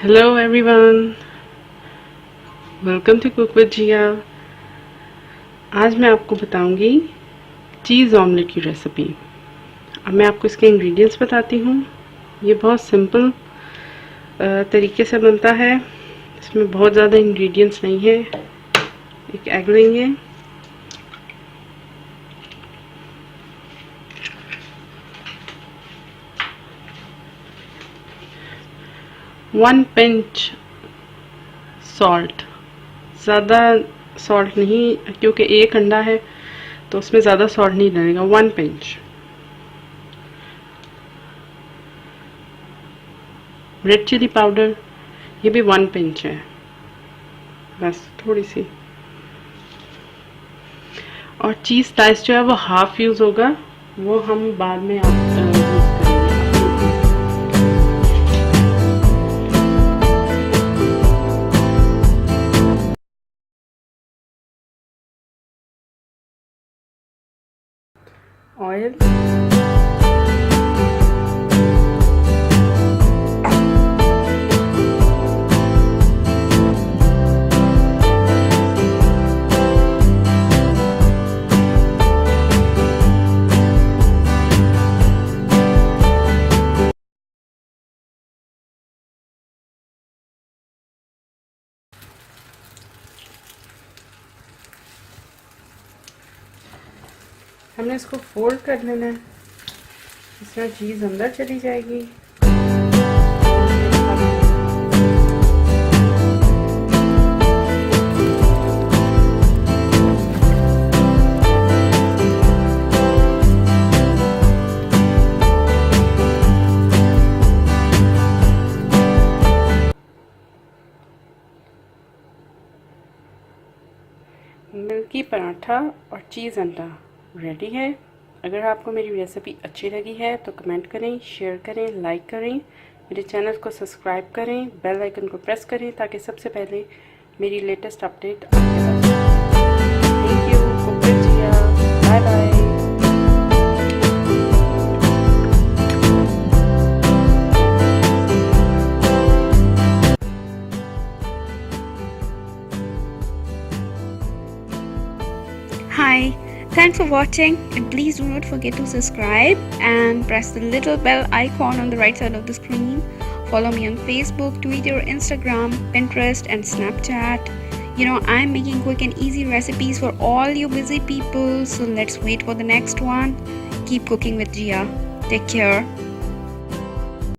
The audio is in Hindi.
Hello everyone, welcome to Cook with Jeeya। आज मैं आपको बताऊंगी चीज़ ऑमलेट की रेसिपी। अब मैं आपको इसके इंग्रेडिएंट्स बताती हूँ। ये बहुत सिंपल तरीके से बनता है, इसमें बहुत ज़्यादा इंग्रेडिएंट्स नहीं है। एक एग लेंगे, वन पिंच सॉल्ट, ज़्यादा सॉल्ट नहीं क्योंकि एक अंडा है तो उसमें ज़्यादा सॉल्ट नहीं डलेगा। 1 पिंच रेड चिली पाउडर, ये भी 1 पिंच है, बस थोड़ी सी। और चीज़ स्लाइस जो है वो हाफ यूज़ होगा, वो हम बाद में यूज़ करेंगे। ऑयल, हमने इसको फोल्ड कर लेना है, इस तरह चीज़ अंदर चली जाएगी। मिल्की पराठा और चीज़ अंडा रेडी है। अगर आपको मेरी रेसिपी अच्छी लगी है तो कमेंट करें, शेयर करें, लाइक करें, मेरे चैनल को सब्सक्राइब करें, बेल आइकन को प्रेस करें ताकि सबसे पहले मेरी लेटेस्ट अपडेट आपके पास पहुंचे। Thank you, cook with Jiya, bye bye. Hi, thanks for watching, and please do not forget to subscribe and press the little bell icon on the right side of the screen. Follow me on Facebook, Twitter, Instagram, Pinterest and Snapchat. I'm making quick and easy recipes for all you busy people, so let's wait for the next one. Keep cooking with Jeeya. Take care.